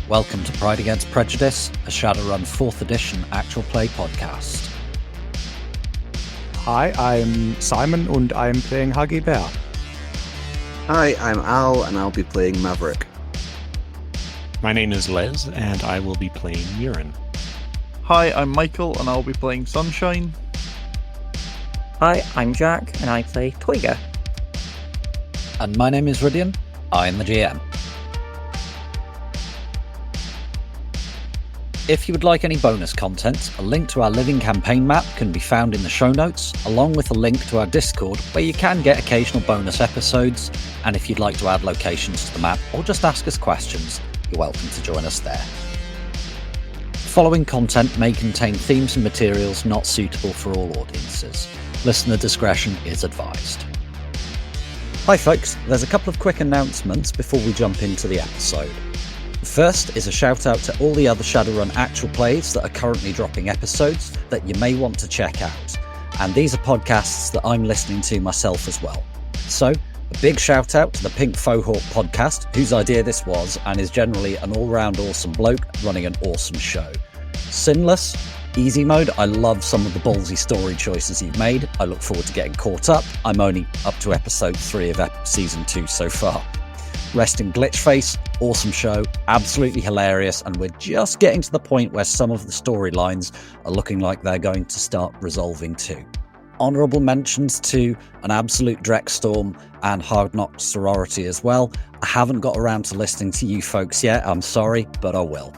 Welcome to Pride Against Prejudice, a Shadowrun 4th edition actual play podcast. Hi, I'm Simon and I'm playing Huggy Bear. Hi, I'm Al and I'll be playing Maverick. My name is Les and I will be playing Murin. Hi, I'm Michael and I'll be playing Sunshine. Hi, I'm Jack and I play Toyger. And my name is Rhydian, I'm the GM. If you would like any bonus content, a link to our living campaign map can be found in the show notes, along with a link to our Discord where you can get occasional bonus episodes, and if you'd like to add locations to the map or just ask us questions, you're welcome to join us there. Following content may contain themes and materials not suitable for all audiences. Listener discretion is advised. Hi folks, there's a couple of quick announcements before we jump into the episode. First is a shout out to all the other Shadowrun actual plays that are currently dropping episodes that you may want to check out. And these are podcasts that I'm listening to myself as well. So, a big shout out to the Pink Fauxhawk podcast, whose idea this was and is generally an all-round awesome bloke running an awesome show. Sinless, Easy Mode, I love some of the ballsy story choices you've made. I look forward to getting caught up. I'm only up to episode 3 of season 2 so far. Resting Glitchface, awesome show, absolutely hilarious, and we're just getting to the point where some of the storylines are looking like they're going to start resolving too. Honourable mentions to An Absolute Dreckstorm and Hard Knock Sorority as well. I haven't got around to listening to you folks yet, I'm sorry, but I will.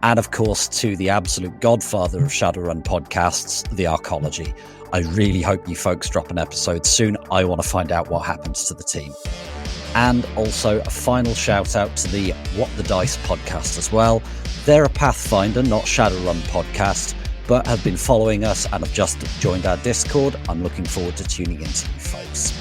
And of course to the absolute godfather of Shadowrun podcasts, The Arcology. I really hope you folks drop an episode soon. I want to find out what happens to the team. And also a final shout out to the What the Dice podcast as well. They're a Pathfinder, not Shadowrun podcast, but have been following us and have just joined our Discord. I'm looking forward to tuning into you folks.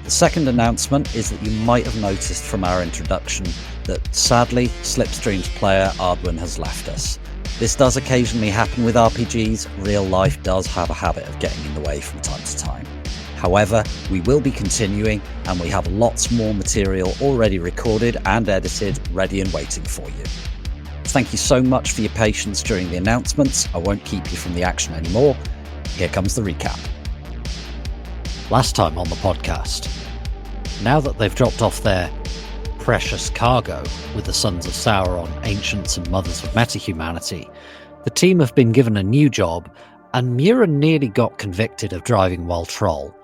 The second announcement is that you might have noticed from our introduction that sadly Slipstream's player Ardwin has left us. This does occasionally happen with RPGs. Real life does have a habit of getting in the way from time to time. However, we will be continuing and we have lots more material already recorded and edited, ready and waiting for you. Thank you so much for your patience during the announcements. I won't keep you from the action anymore. Here comes the recap. Last time on the podcast, now that they've dropped off their precious cargo with the Sons of Sauron, Ancients and Mothers of Metahumanity, the team have been given a new job and Murin nearly got convicted of driving while troll.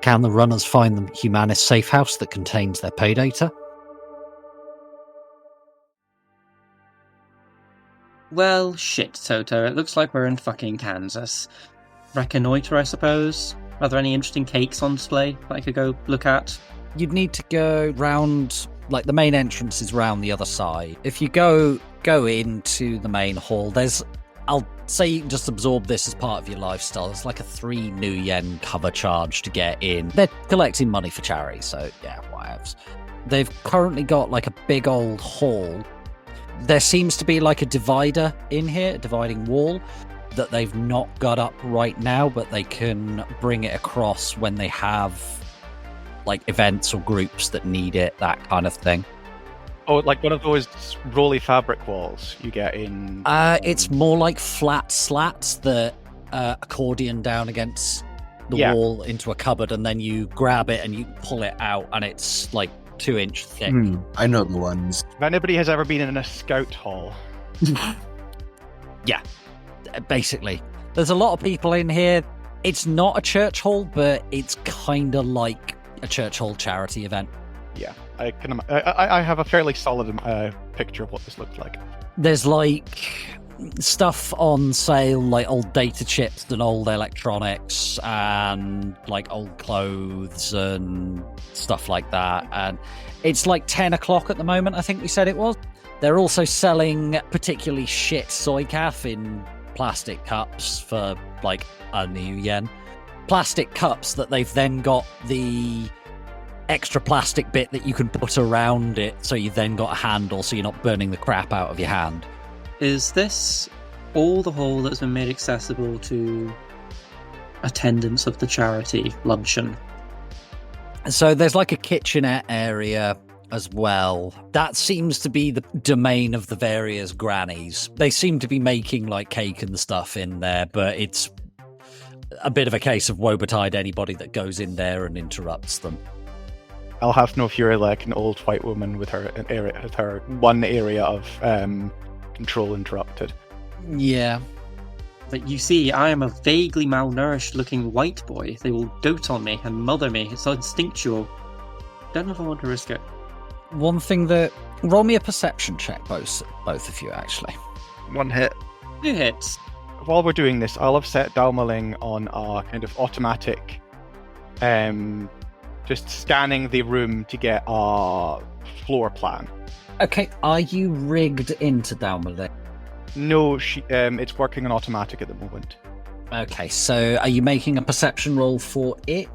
Can the runners find the Humanis safe house that contains their pay data? Well, shit, Toto. It looks like we're in fucking Kansas. Reconnoiter, I suppose? Are there any interesting cakes on display that I could go look at? You'd need to go round, like the main entrance is round the other side. If you go into the main hall, I'll say you can just absorb this as part of your lifestyle. It's like a 3 new yen cover charge to get in. They're collecting money for charity, so yeah, whatevs. They've currently got like a big old hall. There seems to be like a divider in here, a dividing wall, that they've not got up right now, but they can bring it across when they have like events or groups that need it, that kind of thing. Oh, like one of those rolly fabric walls you get in... It's more like flat slats that accordion down against the wall into a cupboard, and then you grab it and you pull it out, and it's like 2-inch thick. I know the ones. If anybody has ever been in a scout hall... Yeah, basically. There's a lot of people in here. It's not a church hall, but it's kind of like a church hall charity event. Yeah, I have a fairly solid picture of what this looks like. There's like stuff on sale, like old data chips and old electronics and like old clothes and stuff like that. And it's like 10 o'clock at the moment, I think we said it was. They're also selling particularly shit soy calf in plastic cups for like a new yen. Plastic cups that they've then got the extra plastic bit that you can put around it, so you then got a handle so you're not burning the crap out of your hand. Is this all the hall that's been made accessible to attendance of the charity luncheon? So there's like a kitchenette area as well. That seems to be the domain of the various grannies. They seem to be making like cake and stuff in there, but it's a bit of a case of woe betide anybody that goes in there and interrupts them. I'll have no fury like an old white woman with her one area of control interrupted. Yeah. But you see, I am a vaguely malnourished-looking white boy. They will dote on me and mother me. It's instinctual. Don't know if I want to risk it. One thing that... Roll me a perception check, both of you, actually. 1 hit. 2 hits. While we're doing this, I'll have set Dalmaling on a kind of automatic, just scanning the room to get a floor plan. Okay, are you rigged into Dalmaling? No, it's working on automatic at the moment. Okay, so are you making a perception roll for it?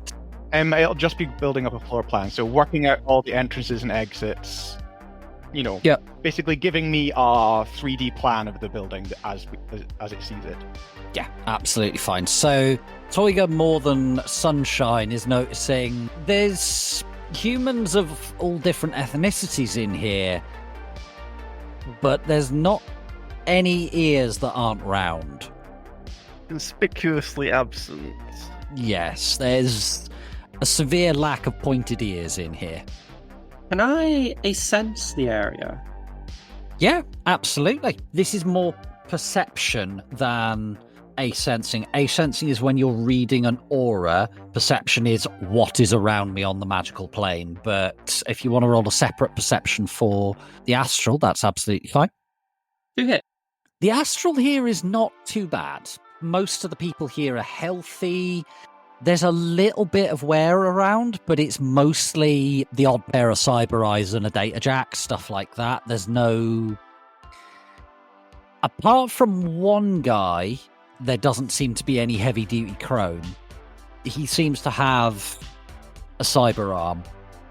It'll just be building up a floor plan, so working out all the entrances and exits. Basically giving me a 3D plan of the building as it sees it. Yeah, absolutely fine. So Toyger, more than Sunshine, is noticing there's humans of all different ethnicities in here, but there's not any ears that aren't round. Conspicuously absent. Yes, there's a severe lack of pointed ears in here. Can I sense the area? Yeah, absolutely. This is more perception than asensing. Asensing is when you're reading an aura. Perception is what is around me on the magical plane. But if you want to roll a separate perception for the astral, that's absolutely fine. 2 hit. The astral here is not too bad. Most of the people here are healthy. There's a little bit of wear around, but it's mostly the odd pair of cyber eyes and a data jack, stuff like that. There's no... Apart from one guy, there doesn't seem to be any heavy-duty chrome. He seems to have a cyber arm.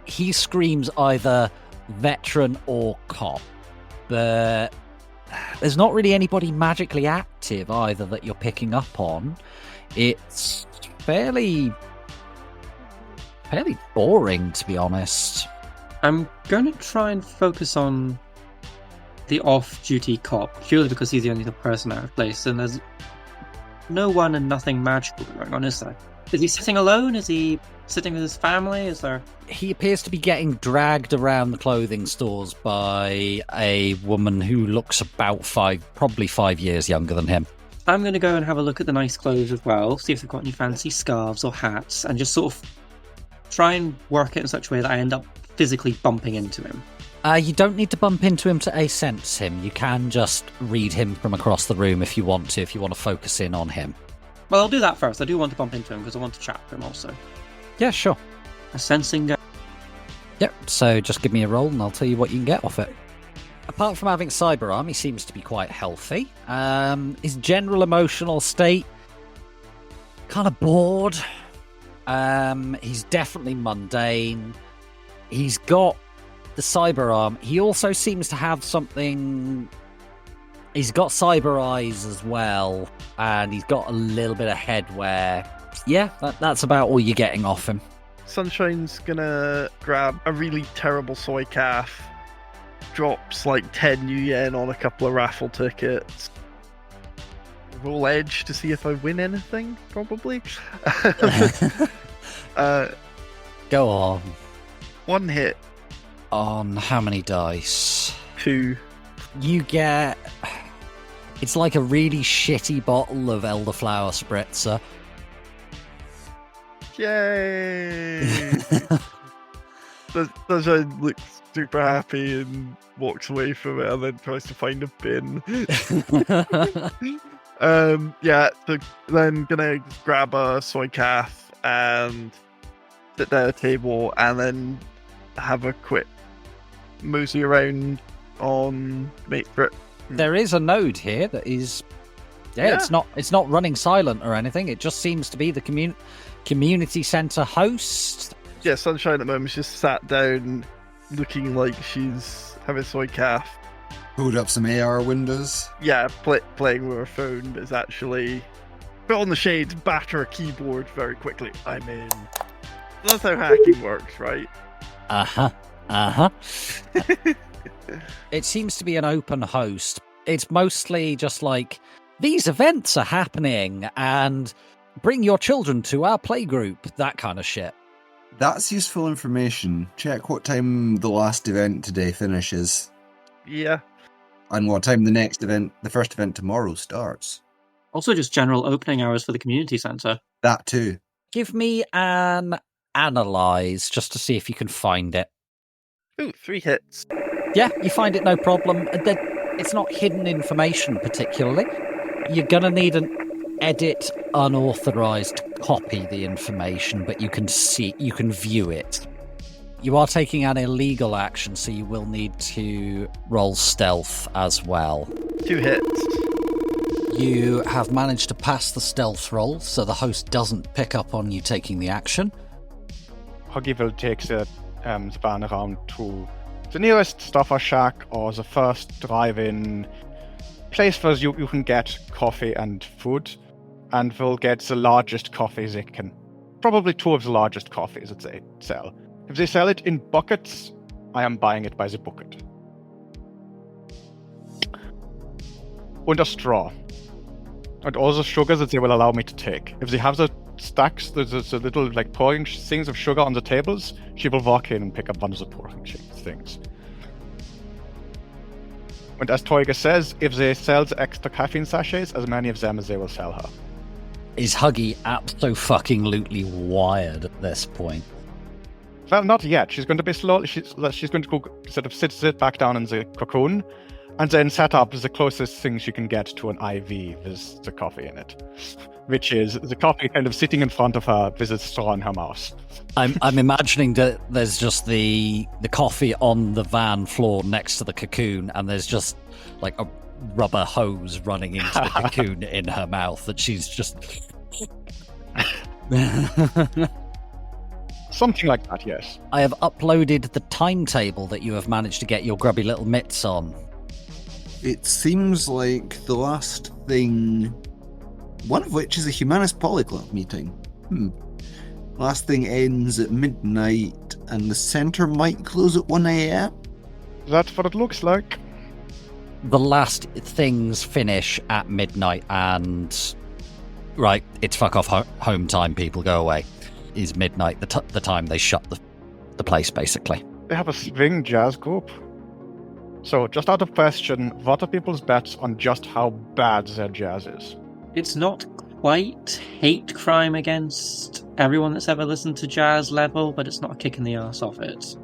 He screams either veteran or cop, but there's not really anybody magically active either that you're picking up on. It's fairly boring, to be honest. I'm going to try and focus on the off-duty cop, purely because he's the only person out of place, and there's no one and nothing magical going on, is there? Is he sitting alone? Is he sitting with his family? Is there... He appears to be getting dragged around the clothing stores by a woman who looks about probably 5 years younger than him. I'm going to go and have a look at the nice clothes as well, see if they've got any fancy scarves or hats, and just sort of try and work it in such a way that I end up physically bumping into him. You don't need to bump into him to sense him. You can just read him from across the room if you want to focus in on him. Well, I'll do that first. I do want to bump into him because I want to chat to him also. Yeah, sure. A sensing... Yep, so just give me a roll and I'll tell you what you can get off it. Apart from having cyber arm, he seems to be quite healthy. His general emotional state, kind of bored. He's definitely mundane. He's got the cyber arm. He also seems to have something... He's got cyber eyes as well, and he's got a little bit of headwear. Yeah, that's about all you're getting off him. Sunshine's gonna grab a really terrible soy calf, drops like 10 new yen on a couple of raffle tickets, roll edge to see if I win anything, probably. Go on. 1 hit. On how many dice? 2. You get... It's like a really shitty bottle of elderflower spritzer. Yay! Sunshine looks super happy and walks away from it and then tries to find a bin. So then gonna grab a soy calf and sit down at a table and then have a quick mosey around on Mate Trip. There is a node here that is... Yeah, it's not running silent or anything. It just seems to be the community centre host. Yeah, Sunshine at the moment just sat down looking like she's having soy calf. Boot up some AR windows. Yeah, playing with her phone, but it's actually put on the shades, batter a keyboard very quickly. I'm in. That's how hacking works, right? Uh-huh. Uh-huh. It seems to be an open host. It's mostly just like, these events are happening, and bring your children to our playgroup, that kind of shit. That's useful information. Check what time the last event today finishes. Yeah. And what time the first event tomorrow starts. Also just general opening hours for the community centre. That too. Give me an analyze, just to see if you can find it. Ooh, 3 hits. Yeah, you find it no problem. It's not hidden information particularly. You're going to need an edit unauthorized to copy the information, but you can view it. You are taking an illegal action, so you will need to roll stealth as well. 2 hits. You have managed to pass the stealth roll, so the host doesn't pick up on you taking the action. Huggy will take the van around to the nearest stuffer shack or the first drive-in place where you can get coffee and food, and will get the largest coffee they can. Probably 2 of the largest coffees that they sell. If they sell it in buckets, I am buying it by the bucket. And a straw. And all the sugar that they will allow me to take. If they have the stacks, the little like pouring things of sugar on the tables, she will walk in and pick up one of the pouring things. And as Toyger says, if they sell the extra caffeine sachets, as many of them as they will sell her. Is Huggy abso-fucking-lutely wired at this point? Well, not yet. She's going to be slow. She's going to go sort of sit back down in the cocoon, and then set up the closest thing she can get to an IV with the coffee in it, which is the coffee kind of sitting in front of her with a straw in her mouth. I'm imagining that there's just the coffee on the van floor next to the cocoon, and there's just like a rubber hose running into the cocoon in her mouth that she's just... Something like that, yes. I have uploaded the timetable that you have managed to get your grubby little mitts on. It seems like the last thing, one of which is a Humanis Polyclub meeting. Last thing ends at midnight, and the centre might close at 1 a.m. That's what it looks like. The last things finish at midnight, and right, it's fuck off home time. People go away. Is midnight the time they shut the place basically? They have a swing jazz group. So, just out of question, what are people's bets on just how bad their jazz is? It's not quite hate crime against everyone that's ever listened to jazz level, but it's not a kick in the arse off it.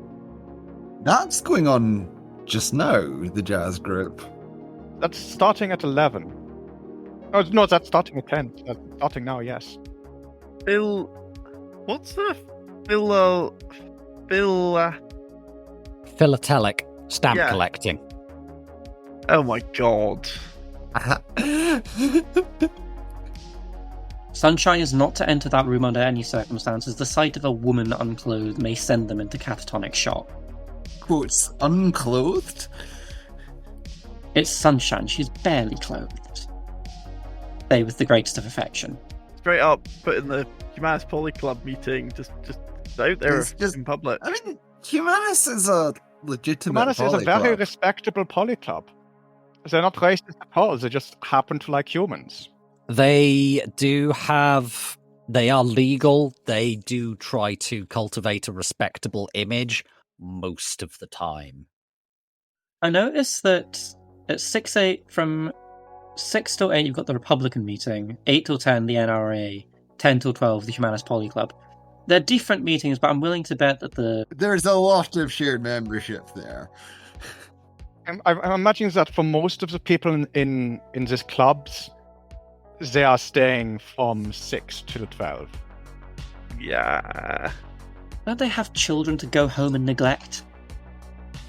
That's going on just now, the jazz group. That's starting at 11. Oh, no, that's starting at 10. That's starting now, yes. What's the Philatelic stamp collecting. Oh my god. Sunshine is not to enter that room under any circumstances. The sight of a woman unclothed may send them into catatonic shock. Quotes, unclothed? It's Sunshine. She's barely clothed. Say with the greatest of affection. Straight up, put in the Humanis Polyclub meeting, just out there in public. I mean, Humanis is a legitimate Humanis is a very respectable polyclub. They're not racist at all. They just happen to like humans. They are legal. They do try to cultivate a respectable image most of the time. I noticed that at from 6 till 8 you've got the Republican meeting, 8 till 10 the NRA, 10 till 12 the Humanis Polyclub. They're different meetings, but I'm willing to bet that there's a lot of shared membership there. I'm imagining that for most of the people in these clubs, they are staying from 6 till 12. Yeah. Don't they have children to go home and neglect?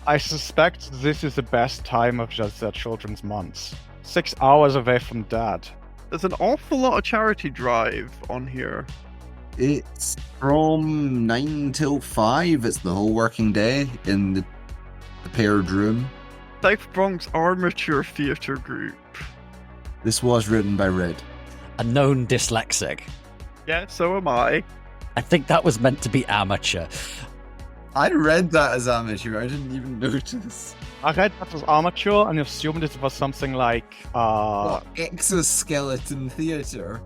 I suspect this is the best time of just their children's months. 6 hours away from dad. There's an awful lot of charity drive on here. It's from 9 till 5. It's the whole working day in the paired room. South Bronx Armature Theatre Group. This was written by Red. A known dyslexic. Yeah, so am I. I think that was meant to be amateur. I read that as amateur. I didn't even notice. I read that as amateur and assumed it was something like What, exoskeleton theatre?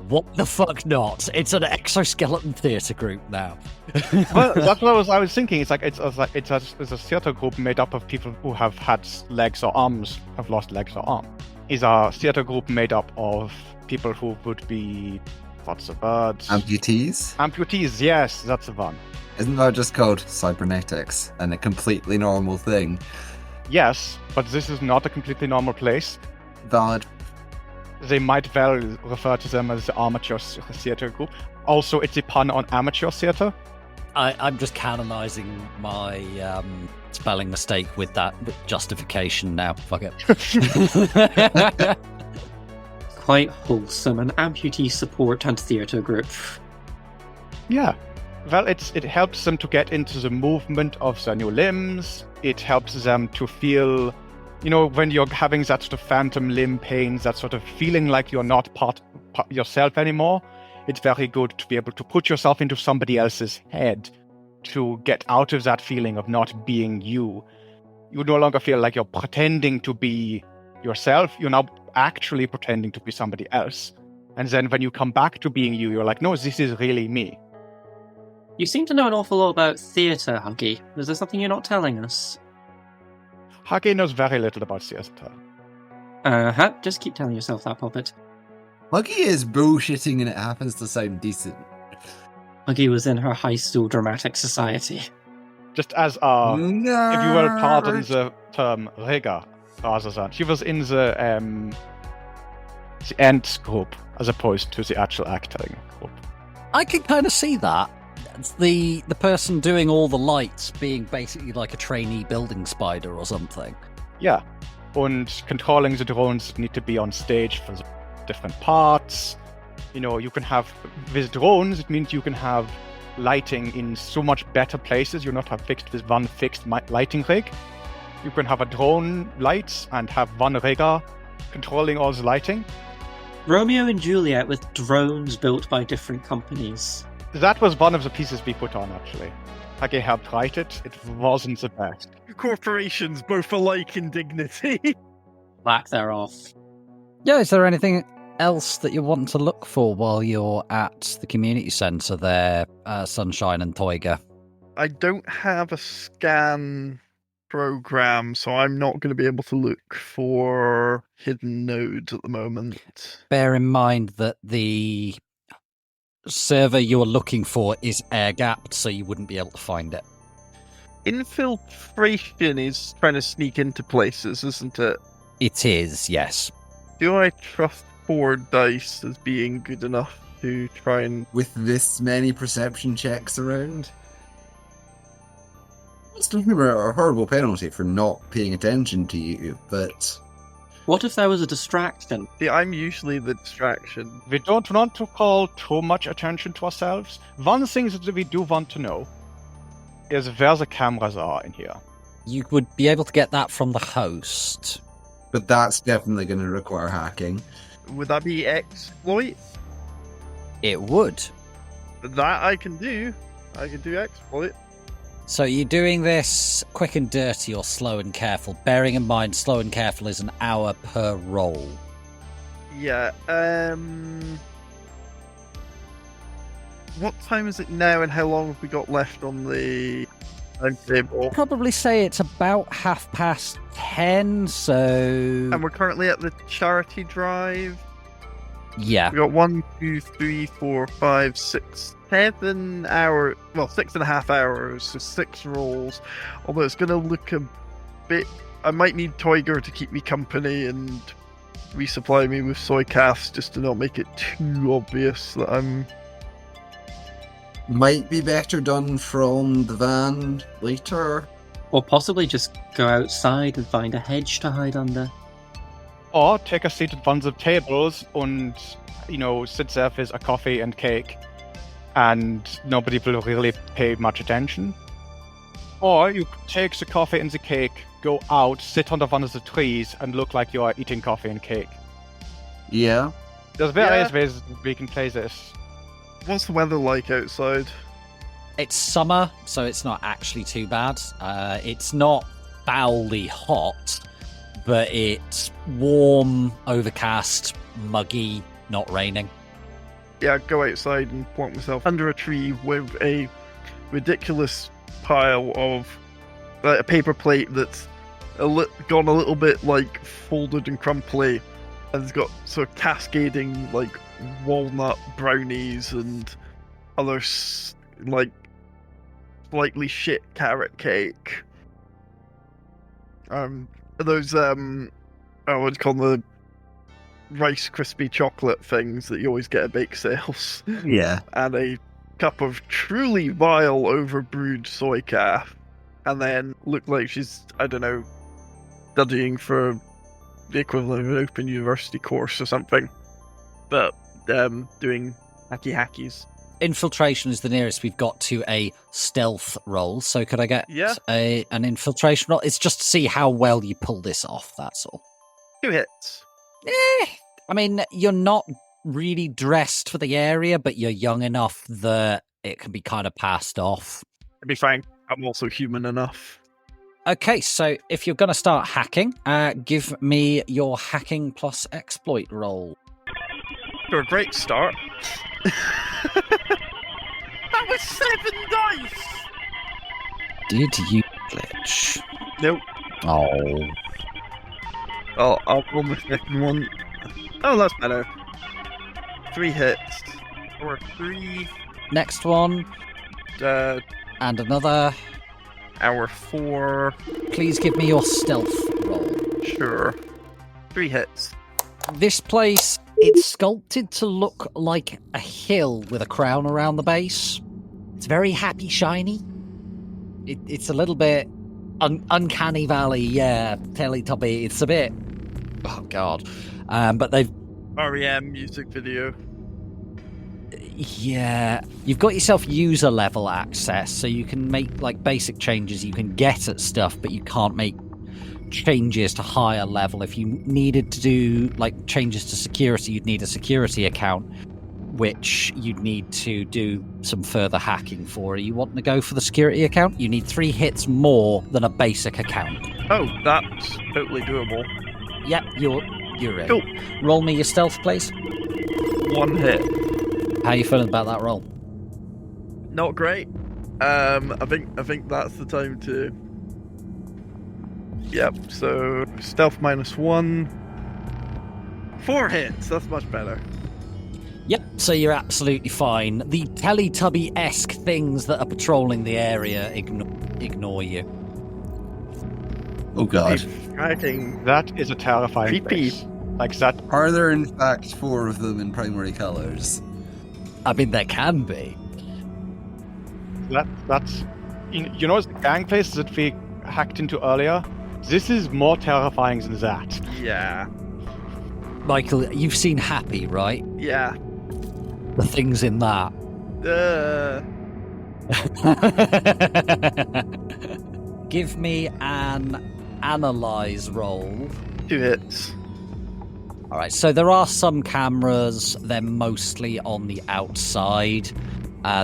What the fuck not? It's an exoskeleton theatre group now. Well, that's what I was thinking. It's like it's a theater group made up of people who have had legs or arms, have lost legs or arms. Is a theater group made up of people who would be, what's the word? Amputees? Amputees, yes, that's the one. Isn't that just called cybernetics and a completely normal thing? Yes, but this is not a completely normal place. Valid. They might well refer to them as the amateur theater group. Also, it's a pun on amateur theater. I'm just canonizing my spelling mistake with that justification now. Fuck it. Quite wholesome. An amputee support and theatre group. Yeah. Well, it helps them to get into the movement of their new limbs. It helps them to feel, when you're having that sort of phantom limb pain, that sort of feeling like you're not part yourself anymore. It's very good to be able to put yourself into somebody else's head to get out of that feeling of not being you. You no longer feel like you're pretending to be yourself. You're now actually pretending to be somebody else. And then when you come back to being you, you're like, no, this is really me. You seem to know an awful lot about theatre, Huggy. Is there something you're not telling us? Huggy knows very little about theatre. Just keep telling yourself that, Poppet. Huggy is bullshitting and it happens to sound decent. Huggy was in her high school dramatic society. Just as if you will pardon the term rigor, rather than she was in the ends group as opposed to the actual acting group. I can kind of see that. The person doing all the lights being basically like a trainee building spider or something. Yeah, and controlling the drones that need to be on stage for the different parts. You can have, with drones, it means you can have lighting in so much better places. You're not fixed with one fixed lighting rig. You can have a drone lights and have one rigger controlling all the lighting. Romeo and Juliet with drones built by different companies. That was one of the pieces we put on, actually. Huggy helped write it. It wasn't the best. Corporations, both alike in dignity. Lack thereof. Yeah, is there anything else that you want to look for while you're at the community centre there, Sunshine and Toyger? I don't have a scan program, so I'm not going to be able to look for hidden nodes at the moment. Bear in mind that the server you're looking for is air-gapped, so you wouldn't be able to find it. Infiltration is trying to sneak into places, isn't it? It is, yes. Do I trust 4 dice as being good enough to try and... With this many perception checks around? It's talking about a horrible penalty for not paying attention to you, but... What if there was a distraction? See, I'm usually the distraction. We don't want to call too much attention to ourselves. One thing that we do want to know is where the cameras are in here. You would be able to get that from the host. But that's definitely going to require hacking. Would that be exploit? It would. That I can do. I can do exploit. So you're doing this quick and dirty or slow and careful, bearing in mind slow and careful is an hour per roll. Yeah, what time is it now and how long have we got left on the timetable? I'd probably say it's about 10:30, so... And we're currently at the charity drive. Yeah. We got 1, 2, 3, 4, 5, 6, 7 hours. Well, 6.5 hours, so 6 rolls. Although it's going to look a bit. I might need Toyger to keep me company and resupply me with soy calves just to not make it too obvious that I'm. Might be better done from the van later. Or possibly just go outside and find a hedge to hide under. Or take a seat at one of the tables and, sit there with a coffee and cake, and nobody will really pay much attention. Or you take the coffee and the cake, go out, sit under one of the trees, and look like you are eating coffee and cake. Yeah. There's various ways we can play this. What's the weather like outside? It's summer, so it's not actually too bad. It's not foully hot, but it's warm, overcast, muggy, not raining. Yeah, I'd go outside and plonk myself under a tree with a ridiculous pile of a paper plate that's gone a little bit like folded and crumply, and it's got sort of cascading like walnut brownies and other like slightly shit carrot cake. Those I would call them the Rice Krispie chocolate things that you always get at bake sales. Yeah. And a cup of truly vile overbrewed soy calf, and then look like she's, I don't know, studying for the equivalent of an open university course or something, but doing hackies. Infiltration is the nearest we've got to a stealth roll, so could I get an infiltration roll? It's just to see how well you pull this off, that's all. 2 hits. I mean, you're not really dressed for the area, but you're young enough that it can be kind of passed off. To be frank, I'm also human enough. Okay, so if you're going to start hacking, give me your hacking plus exploit roll. For a great start. That was 7 dice! Did you glitch? Nope. Oh. I'll roll my second one. Oh, that's better. 3 hits. Or 3. Next one. And another. Hour 4. Please give me your stealth roll. Sure. 3 hits. This place, it's sculpted to look like a hill with a crown around the base. It's very happy shiny. It's a little bit uncanny valley, yeah, Teletubby. It's a bit, oh god. But they've REM music video. Yeah, you've got yourself user level access, so you can make like basic changes. You can get at stuff, but you can't make changes to higher level. If you needed to do like changes to security, you'd need a security account, which you'd need to do some further hacking for. Are you wanting to go for the security account? You need 3 hits more than a basic account. Oh, that's totally doable. Yep, you're in. Cool. Roll me your stealth, please. 1 hit. How are you feeling about that roll? Not great. I think that's the time to. Yep. So stealth -1. 4 hits. That's much better. Yep, so you're absolutely fine. The Teletubby-esque things that are patrolling the area ignore you. Oh god. Hacking. That is a terrifying Creepy. face. Like that. Are there in fact 4 of them in primary colours? I mean, there can be. That's you know the gang place that we hacked into earlier? This is more terrifying than that. Yeah. Michael, you've seen Happy, right? Yeah. The things in that. Give me an analyze roll. 2 hits. All right, so there are some cameras. They're mostly on the outside.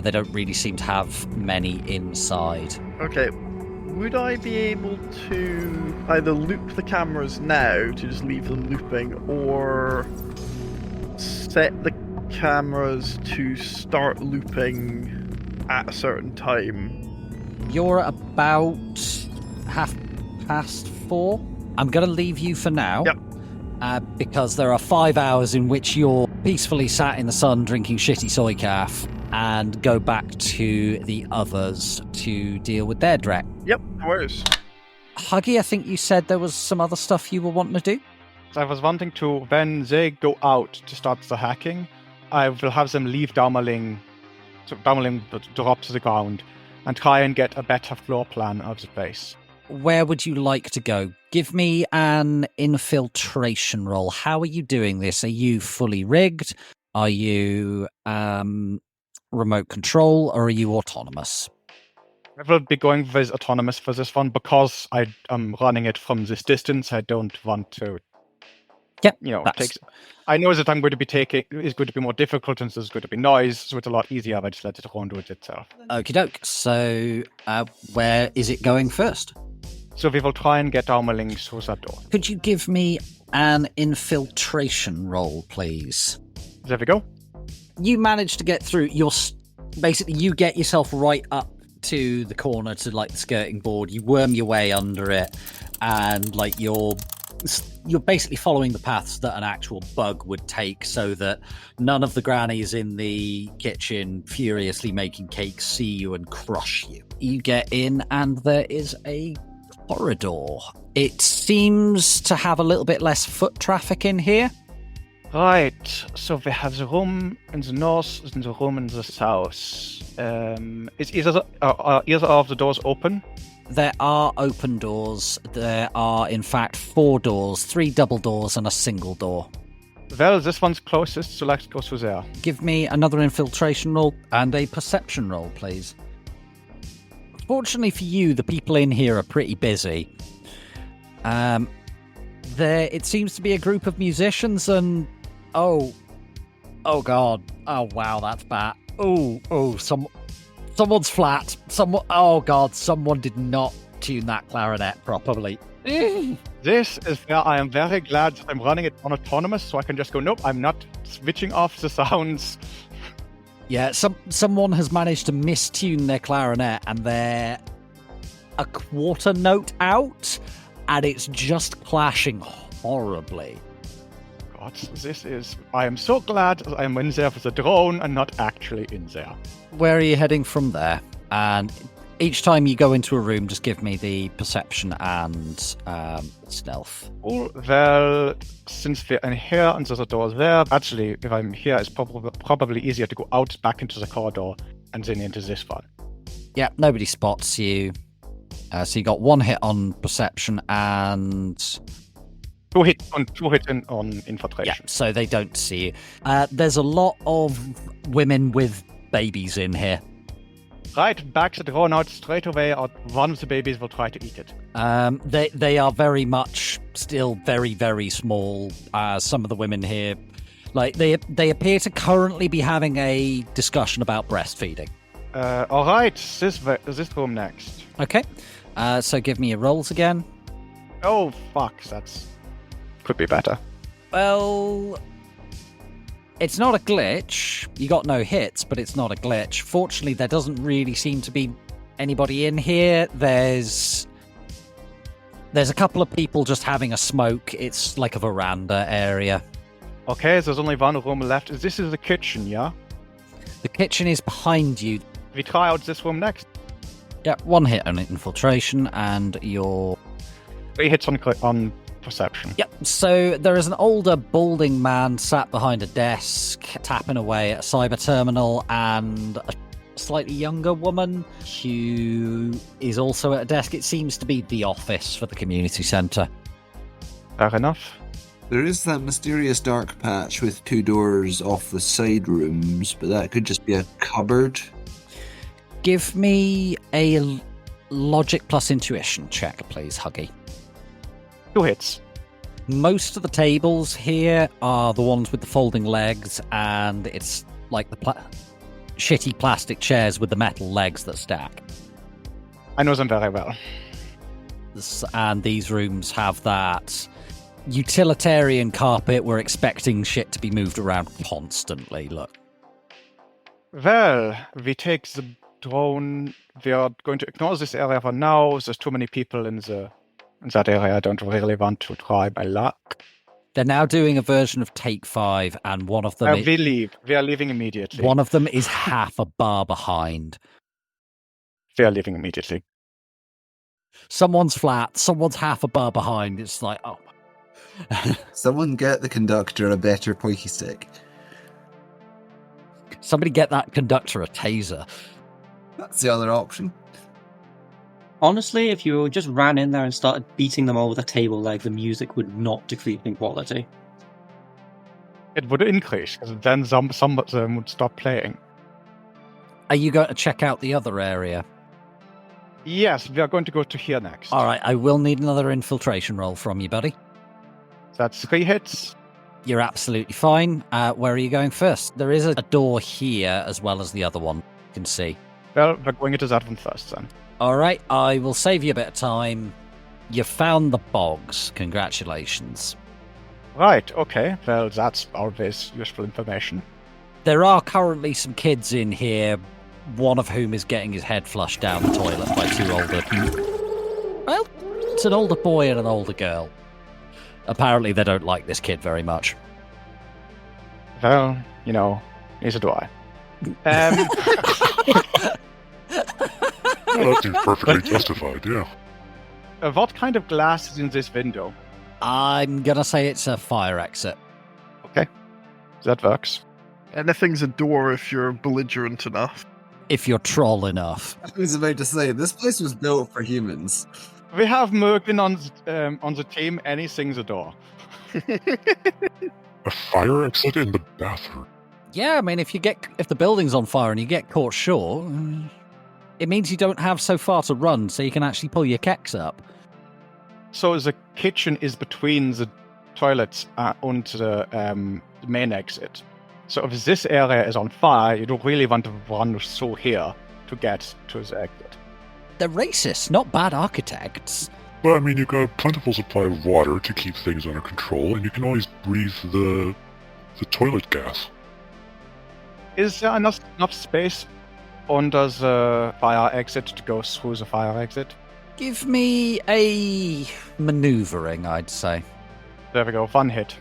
They don't really seem to have many inside. Okay. Would I be able to either loop the cameras now to just leave them looping, or set the cameras to start looping at a certain time? You're about 4:30. I'm going to leave you for now. Yep. Because there are 5 hours in which you're peacefully sat in the sun drinking shitty soy calf, and go back to the others to deal with their dreck. Yep, no worries. Huggy, I think you said there was some other stuff you were wanting to do? So I was wanting to, when they go out to start the hacking, I will have them leave Daumerling drop to the ground and try and get a better floor plan of the place. Where would you like to go? Give me an infiltration roll. How are you doing this? Are you fully rigged? Are you remote control, or are you autonomous? I will be going with autonomous for this one because I am running it from this distance. I don't want to Yep. You know, that's- takes. I know that I'm going to be taking is going to be more difficult, and there's going to be noise, so it's a lot easier if I just let it run do it itself. Okie doke. So, where is it going first? So we will try and get Armerling through that door. Could you give me an infiltration roll, please? There we go. You manage to get through. Basically, you get yourself right up to the corner to like the skirting board. You worm your way under it, and like you're basically following the paths that an actual bug would take, so that none of the grannies in the kitchen furiously making cakes see you and crush you. You get in, and there is a corridor. It seems to have a little bit less foot traffic in here. Right. So we have the room in the north and the room in the south. Is either of the doors open? There are open doors. There are, in fact, 4 doors, 3 double doors and a single door. Well, this one's closest, so let's go through there. Give me another infiltration roll and a perception roll, please. Fortunately for you, the people in here are pretty busy. It seems to be a group of musicians and... Oh God. Oh, wow, that's bad. Someone's flat. Oh God, someone did not tune that clarinet properly. This is where I am very glad that I'm running it on autonomous, so I can just go, nope, I'm not switching off the sounds. Yeah, someone has managed to mistune their clarinet and they're a quarter note out, and it's just clashing horribly. God, I am so glad that I'm in there with a drone and not actually in there. Where are you heading from there? And each time you go into a room, just give me the perception and stealth. Oh, well, since we're in here and there's a door there, actually, if I'm here, it's probably easier to go out back into the corridor and then into this one. Yeah, nobody spots you. So you got 1 hit on perception and... 2 hits on infiltration. Yeah, so they don't see you. There's a lot of women with babies in here. Right, back the drone out straight away, or one of the babies will try to eat it. They are very much still very, very small. Some of the women here, like they appear to currently be having a discussion about breastfeeding. All right, this room next. Okay, so give me your rolls again. Oh fuck, that's could be better. Well, it's not a glitch. You got no hits, but it's not a glitch. Fortunately, there doesn't really seem to be anybody in here. There's a couple of people just having a smoke. It's like a veranda area. Okay, there's only one room left. This is the kitchen, yeah? The kitchen is behind you. We try out this room next. Yeah, 1 hit on infiltration, and your 3 hits on perception. Yep, so there is an older, balding man sat behind a desk, tapping away at a cyber terminal, and a slightly younger woman who is also at a desk. It seems to be the office for the community centre. Fair enough. There is that mysterious dark patch with 2 doors off the side rooms, but that could just be a cupboard. Give me a logic plus intuition check, please, Huggy. 2 hits. Most of the tables here are the ones with the folding legs, and it's like the shitty plastic chairs with the metal legs that stack. I know them very well. And these rooms have that utilitarian carpet. We're expecting shit to be moved around constantly. Look. Well, we take the drone. We are going to ignore this area for now. There's too many people in that area. I don't really want to try my luck. They're now doing a version of Take 5, and one of them... we leave. We are leaving immediately. One of them is half a bar behind. We are leaving immediately. Someone's flat, someone's half a bar behind. It's like, oh. Someone get the conductor a better pointy stick. Somebody get that conductor a taser. That's the other option. Honestly, if you just ran in there and started beating them all with a table leg, the music would not decrease in quality. It would increase, because then some of them would stop playing. Are you going to check out the other area? Yes, we are going to go to here next. All right, I will need another infiltration roll from you, buddy. That's 3 hits. You're absolutely fine. Where are you going first? There is a door here as well as the other one. You can see. Well, we're going into that one first then. All right, I will save you a bit of time. You found the bogs. Congratulations. Right, okay. Well, that's always useful information. There are currently some kids in here, one of whom is getting his head flushed down the toilet by 2 older... Well, it's an older boy and an older girl. Apparently they don't like this kid very much. Well, neither do I. Well, that seems perfectly justified, yeah. What kind of glass is in this window? I'm going to say it's a fire exit. Okay, that works. Anything's a door if you're belligerent enough. If you're troll enough. I was about to say, this place was built for humans. We have Merkin on the team. Anything's a door. A fire exit in the bathroom. Yeah, I mean, if the building's on fire and you get caught short, it means you don't have so far to run, so you can actually pull your keks up. So the kitchen is between the toilets and the main exit. So if this area is on fire, you don't really want to run through here to get to the exit. They're racist, not bad architects. Well, I mean, you've got a plentiful supply of water to keep things under control, and you can always breathe the toilet gas. Is there enough space under the fire exit to go through the fire exit? Give me a maneuvering, I'd say. There we go, 1 hit.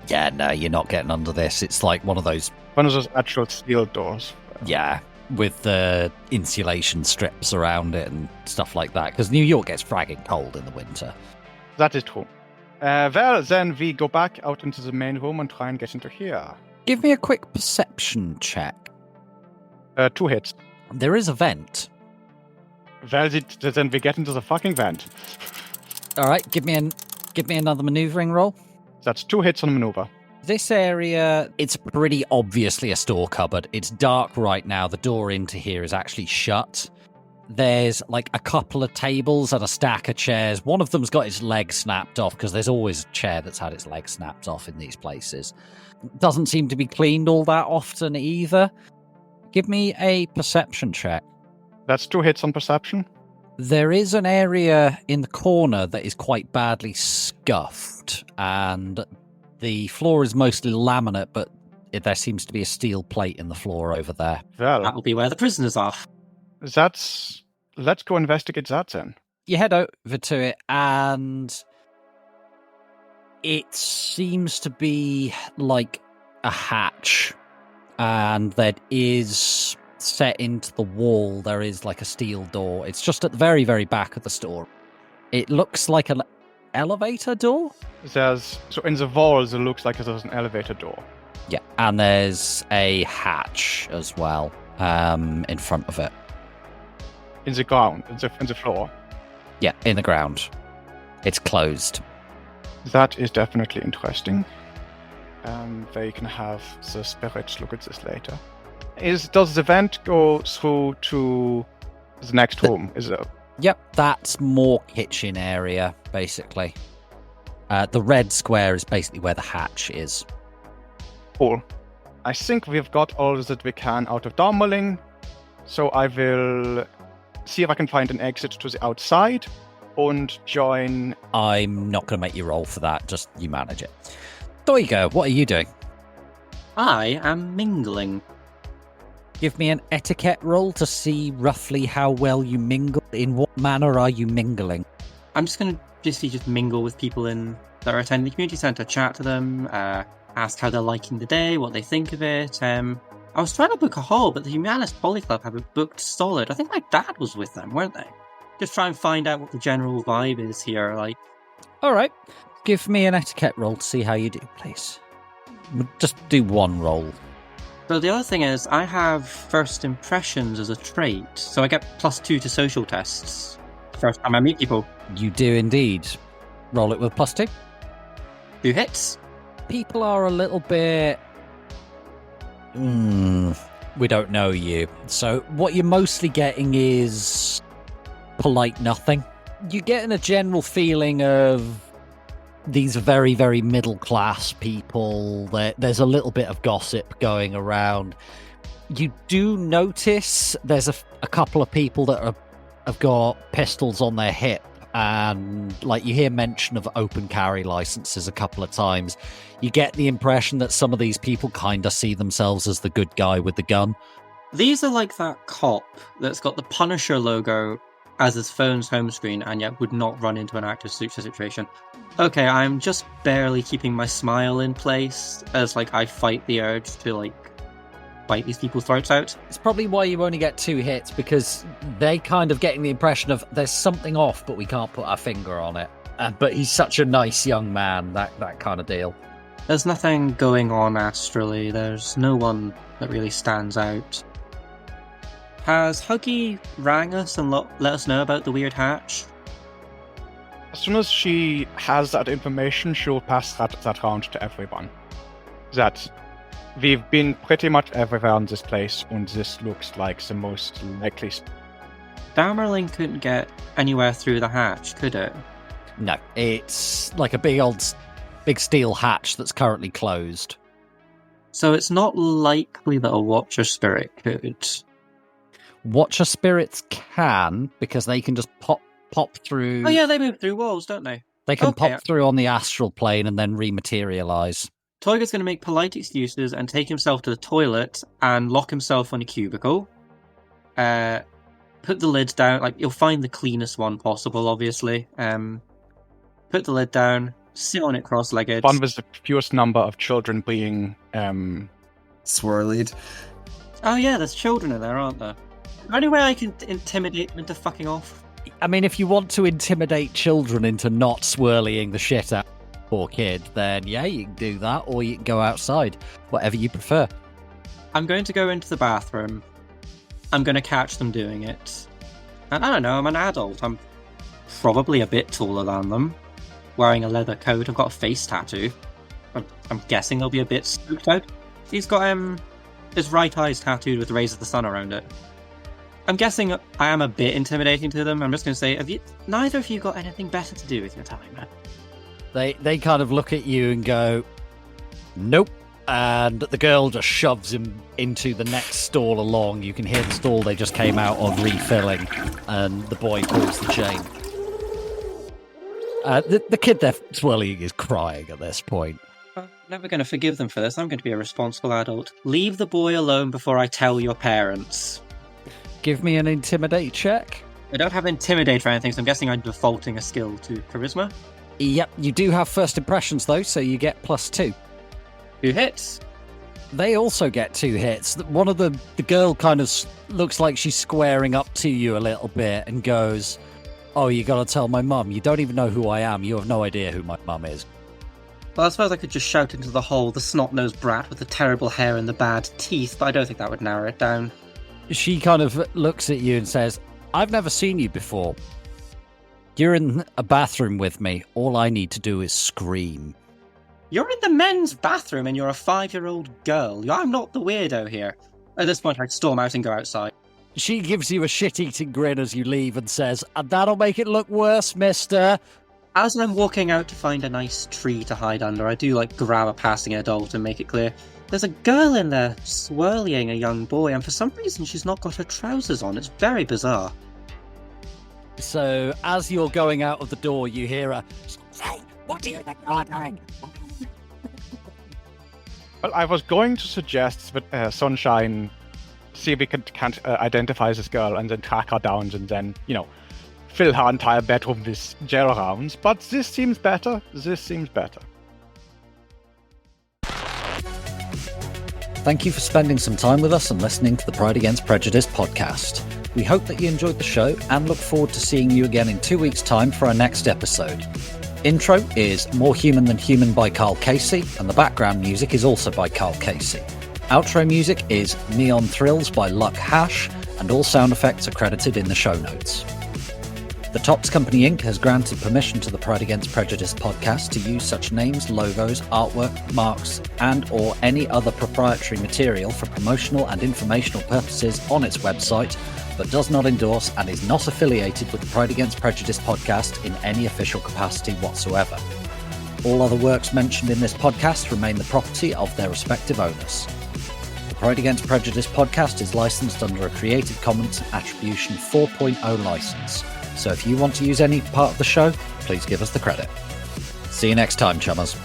Yeah, no, you're not getting under this. It's like one of those... One of those actual steel doors. Yeah, with the insulation strips around it and stuff like that, because New York gets fragging cold in the winter. That is true. Well, then we go back out into the main room and try and get into here. Give me a quick perception check. 2 hits. There is a vent. Well, then we get into the fucking vent. All right, give me another maneuvering roll. That's 2 hits on maneuver. This area, it's pretty obviously a store cupboard. It's dark right now. The door into here is actually shut. There's like a couple of tables and a stack of chairs. One of them's got its leg snapped off because there's always a chair that's had its leg snapped off in these places. Doesn't seem to be cleaned all that often either. Give me a perception check. That's 2 hits on perception. There is an area in the corner that is quite badly scuffed, and the floor is mostly laminate, but there seems to be a steel plate in the floor over there. Well, That will be where the prisoners are. let's go investigate that then. You head over to it, and it seems to be like a hatch, and that is set into the wall. There is like a steel door. It's just at the very, very back of the store. It looks like an elevator door. So in the walls, it looks like there's an elevator door. Yeah, and there's a hatch as well in front of it. In the ground, in the floor. Yeah, in the ground. It's closed. That is definitely interesting. They can have the spirits look at this later. Does the vent go through to the next room? Is it? Yep, that's more kitchen area, basically. The red square is basically where the hatch is. Cool. I think we've got all that we can out of downmulling, so I will see if I can find an exit to the outside and join... I'm not going to make you roll for that, just you manage it. Toyger, what are you doing? I am mingling. Give me an etiquette roll to see roughly how well you mingle. In what manner are you mingling? I'm just going to just mingle with people that are attending the community centre, chat to them, ask how they're liking the day, what they think of it. I was trying to book a hall, but the Humanis Poly Club have it booked solid. I think my dad was with them, weren't they? Just try and find out what the general vibe is here. Like, all right, give me an etiquette roll to see how you do, please. Just do one roll. So the other thing is, I have first impressions as a trait, so I get +2 to social tests first time I meet people. You do indeed. Roll it with +2. 2 hits. People are a little bit... we don't know you. So what you're mostly getting is polite nothing. You're getting a general feeling of these are very, very middle class people. There's a little bit of gossip going around. You do notice there's a couple of people that have got pistols on their hip, and like you hear mention of open carry licenses a couple of times. You get the impression that some of these people kind of see themselves as the good guy with the gun. These are like that cop that's got the Punisher logo as his phone's home screen and yet would not run into an active shooter situation. Okay, I'm just barely keeping my smile in place as like I fight the urge to like bite these people's throats out. It's probably why you only get 2 hits, because they kind of getting the impression of there's something off, but we can't put our finger on it. But he's such a nice young man, that kind of deal. There's nothing going on astrally. There's no one that really stands out. Has Huggy rang us and let us know about the weird hatch? As soon as she has that information, she'll pass that round to everyone. That we've been pretty much everywhere in this place, and this looks like the most likely. Damerling couldn't get anywhere through the hatch, could it? No, it's like a big steel hatch that's currently closed. So it's not likely that a Watcher Spirit could. Watcher spirits can, because they can just pop through. Oh yeah, they move through walls, don't they? They can pop through on the astral plane and then rematerialize. Toyger's going to make polite excuses and take himself to the toilet and lock himself on a cubicle. Put the lid down. Like, you'll find the cleanest one possible, obviously. Put the lid down, sit on it cross-legged. One with the fewest number of children being swirled. Oh yeah, there's children in there, aren't there? Is there any way I can intimidate them into fucking off? I mean, if you want to intimidate children into not swirling the shit out of poor kid, then yeah, you can do that, or you can go outside. Whatever you prefer. I'm going to go into the bathroom. I'm going to catch them doing it. And I don't know, I'm an adult. I'm probably a bit taller than them. Wearing a leather coat. I've got a face tattoo. I'm guessing they'll be a bit spooked out. He's got his right eye's tattooed with rays of the sun around it. I'm guessing I am a bit intimidating to them. I'm just going to say, neither of you got anything better to do with your time, man? They kind of look at you and go, nope. And the girl just shoves him into the next stall along. You can hear the stall they just came out of refilling, and the boy pulls the chain. The kid they're swirling is crying at this point. I'm never going to forgive them for this. I'm going to be a responsible adult. Leave the boy alone before I tell your parents. Give me an intimidate check. I don't have intimidate or anything, so I'm guessing I'm defaulting a skill to charisma. Yep, you do have first impressions though, so you get +2. 2 hits. They also get 2 hits. One of the girl kind of looks like she's squaring up to you a little bit and goes, oh, you gotta tell my mum. You don't even know who I am. You have no idea who my mum is. Well, I suppose I could just shout into the hole, the snot-nosed brat with the terrible hair and the bad teeth, but I don't think that would narrow it down. She kind of looks at you and says, I've never seen you before. You're in a bathroom with me. All I need to do is scream. You're in the men's bathroom and you're a 5-year-old girl. I'm not the weirdo here. At this point, I'd storm out and go outside. She gives you a shit-eating grin as you leave and says, and that'll make it look worse, mister. As I'm walking out to find a nice tree to hide under, I do grab a passing adult and make it clear there's a girl in there swirling a young boy, and for some reason she's not got her trousers on. It's very bizarre. So as you're going out of the door, you hear a, "Hey, what do you think you're doing?" Well, I was going to suggest that Sunshine see if we can't identify this girl and then track her down and then, fill her entire bedroom with jail rounds. But this seems better. Thank you for spending some time with us and listening to the Pride Against Prejudice podcast. We hope that you enjoyed the show and look forward to seeing you again in 2 weeks' time for our next episode. Intro is More Human Than Human by Carl Casey, and the background music is also by Carl Casey. Outro music is Neon Thrills by Luck Hash, and all sound effects are credited in the show notes. The Tops Company Inc. has granted permission to the Pride Against Prejudice podcast to use such names, logos, artwork, marks, and or any other proprietary material for promotional and informational purposes on its website, but does not endorse and is not affiliated with the Pride Against Prejudice podcast in any official capacity whatsoever. All other works mentioned in this podcast remain the property of their respective owners. The Pride Against Prejudice podcast is licensed under a Creative Commons Attribution 4.0 license, so if you want to use any part of the show, please give us the credit. See you next time, chummers.